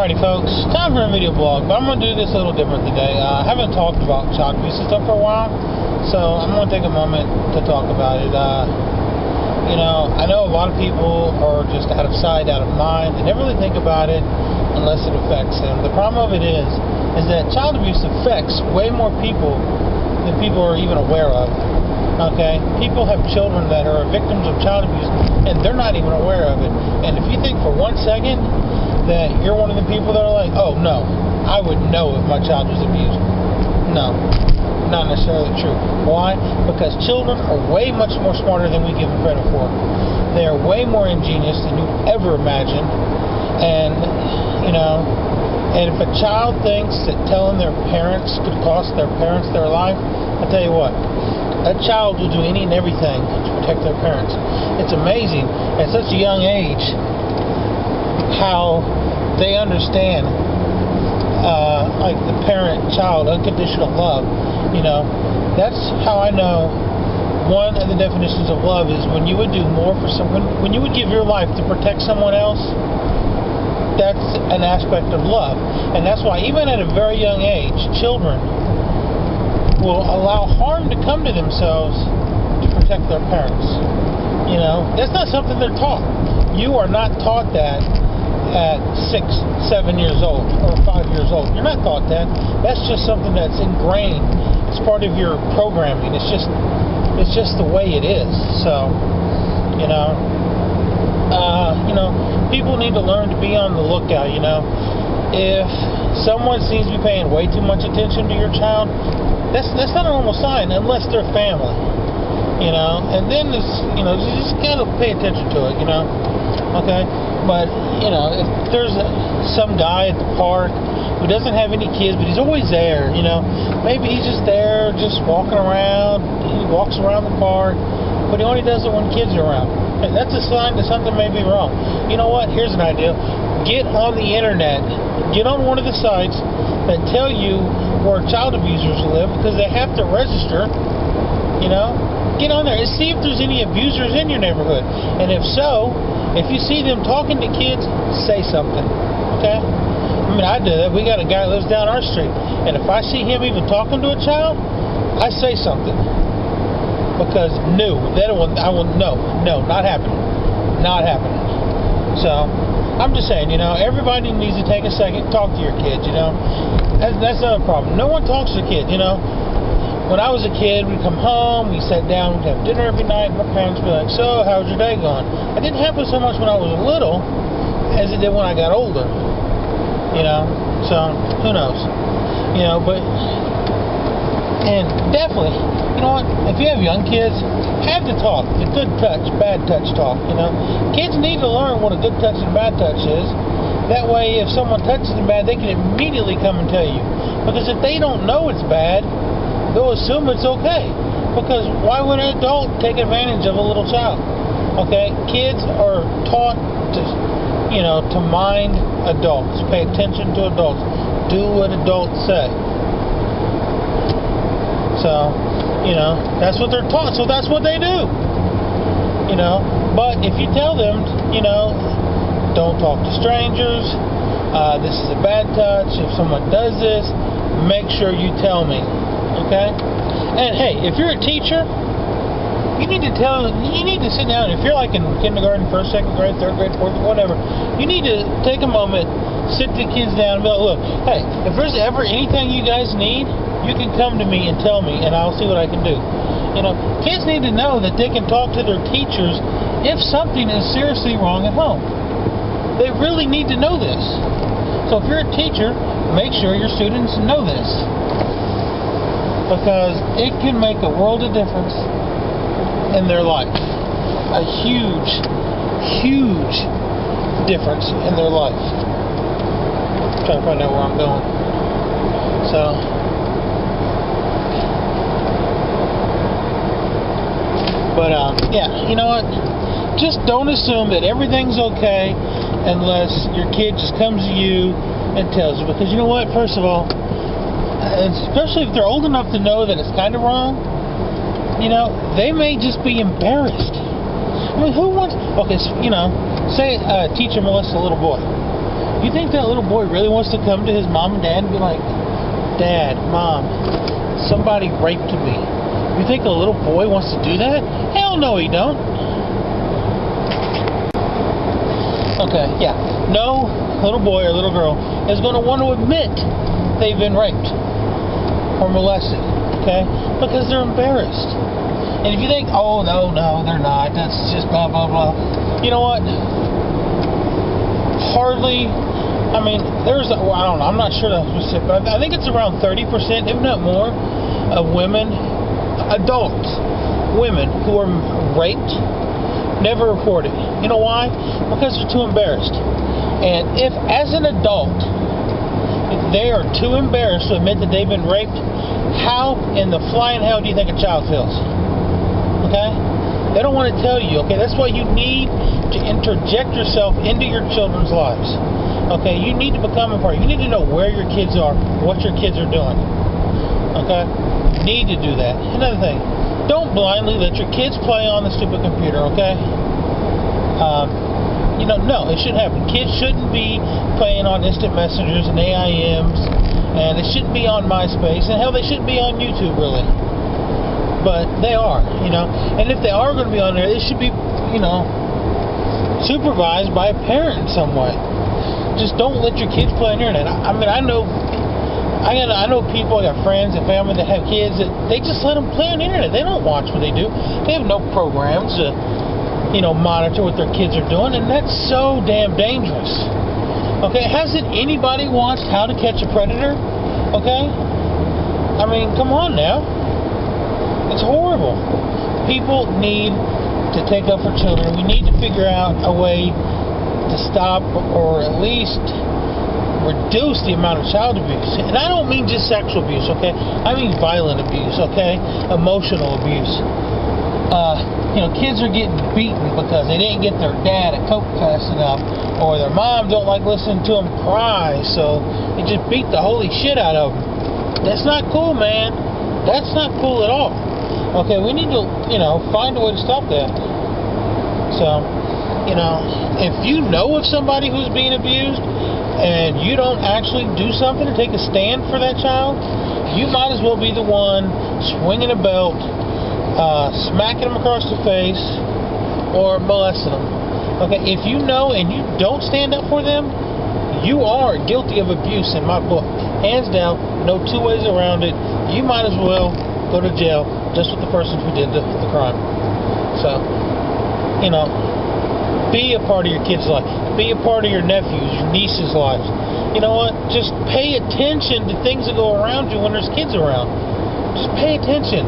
Alrighty folks, time for a video blog, but I'm going to do this a little different today. I haven't talked about child abuse and stuff for a while, so I'm going to take a moment to talk about it. I know a lot of people are just out of sight, out of mind. They never really think about it unless it affects them. The problem of it is that child abuse affects way more people than people are even aware of. Okay? People have children that are victims of child abuse, and they're not even aware of it. And if you think for 1 second that you're one of the people that are like, oh no, I would know if my child was abused. No, not necessarily true. Why? Because children are way much more smarter than we give them credit for. They are way more ingenious than you ever imagined. And, and if a child thinks that telling their parents could cost their parents their life, I'll tell you what, that child will do any and everything to protect their parents. It's amazing at such a young age how they understand like the parent-child unconditional love. That's how I know one of the definitions of love is when you would do more for someone, when you would give your life to protect someone else. That's an aspect of love. And that's why even at a very young age, children will allow harm to come to themselves to protect their parents. That's not something they're taught. You are not taught that at 6, 7 years old or 5 years old. You're not taught that. That's just something that's ingrained. It's part of your programming. It's just the way it is. So, people need to learn to be on the lookout. If someone seems to be paying way too much attention to your child, that's not a normal sign unless they're family. And then it's, you just gotta pay attention to it. Okay. But, if there's some guy at the park who doesn't have any kids, but he's always there, maybe he's just there, just walking around. He walks around the park, but he only does it when kids are around. And that's a sign that something may be wrong. You know what? Here's an idea. Get on the internet. Get on one of the sites that tell you where child abusers live, because they have to register, Get on there and see if there's any abusers in your neighborhood. And if so, if you see them talking to kids, say something. Okay? I do that. We got a guy that lives down our street. And if I see him even talking to a child, I say something. Because no, I will no, not happening. Not happening. So, I'm just saying, everybody needs to take a second, talk to your kids, That's not a problem. No one talks to kids, When I was a kid, we'd come home, we sat down, we'd have dinner every night, and my parents would be like, so, how's your day going? It didn't happen so much when I was little as it did when I got older, so, who knows, and definitely, if you have young kids, have the talk, the good touch, bad touch talk, Kids need to learn what a good touch and bad touch is. That way, if someone touches them bad, they can immediately come and tell you. Because if they don't know it's bad, they'll assume it's okay. Because why would an adult take advantage of a little child? Okay? Kids are taught to mind adults, pay attention to adults, do what adults say. So, that's what they're taught, so that's what they do. But if you tell them, don't talk to strangers, this is a bad touch, if someone does this, make sure you tell me. Okay? And hey, if you're a teacher, you need to sit down. If you're like in kindergarten, 1st, 2nd grade, 3rd grade, 4th, whatever, you need to take a moment, sit the kids down and be like, look, hey, if there's ever anything you guys need, you can come to me and tell me, and I'll see what I can do. Kids need to know that they can talk to their teachers if something is seriously wrong at home. They really need to know this. So if you're a teacher, make sure your students know this. Because it can make a world of difference in their life. A huge, huge difference in their life. I'm trying to find out where I'm going. So, but yeah, you know what? Just don't assume that everything's okay unless your kid just comes to you and tells you. Because you know what? First of all, especially if they're old enough to know that it's kind of wrong, they may just be embarrassed. Who wants... Okay, say a teacher molests a little boy. You think that little boy really wants to come to his mom and dad and be like, Dad, Mom, somebody raped me? You think a little boy wants to do that? Hell no, he don't. Okay, yeah. No little boy or little girl is going to want to admit they've been raped or molested, okay? Because they're embarrassed. And if you think, oh, no, they're not, that's just blah, blah, blah. You know what? Hardly, I mean, there's, well, I don't know, I'm not sure that's specific, but I think it's around 30%, if not more, of women, adults, women who are raped, never report it. You know why? Because they're too embarrassed. And if, as an adult, if they are too embarrassed to admit that they've been raped, how in the flying hell do you think a child feels? Okay? They don't want to tell you, okay? That's why you need to interject yourself into your children's lives. Okay? You need to become a part. You need to know where your kids are, what your kids are doing. Okay? You need to do that. Another thing, don't blindly let your kids play on the stupid computer, okay? No, it shouldn't happen. Kids shouldn't be playing on instant messengers and AIMs, and they shouldn't be on MySpace, and hell, they shouldn't be on YouTube, really. But they are, and if they are going to be on there, they should be, supervised by a parent in some way. Just don't let your kids play on the internet. I know people, I got friends and family that have kids that they just let them play on the internet. They don't watch what they do. They have no programs to, monitor what their kids are doing, and that's so damn dangerous. Okay, hasn't anybody watched How to Catch a Predator? Okay? I mean, come on now. It's horrible. People need to take up for children. We need to figure out a way to stop or at least reduce the amount of child abuse. And I don't mean just sexual abuse, okay? I mean violent abuse, okay? Emotional abuse. Kids are getting beaten because they didn't get their dad at Coke fast enough, or their mom don't like listening to them cry, so they just beat the holy shit out of them. That's not cool, man. That's not cool at all. Okay, we need to, find a way to stop that. So, if you know of somebody who's being abused, and you don't actually do something to take a stand for that child, you might as well be the one swinging a belt, smacking them across the face, or molesting them. Okay, if you know and you don't stand up for them, you are guilty of abuse in my book. Hands down, no two ways around it. You might as well go to jail just with the person who did the crime. So, be a part of your kid's life. Be a part of your nephew's, your niece's life. You know what? Just pay attention to things that go around you when there's kids around. Just pay attention.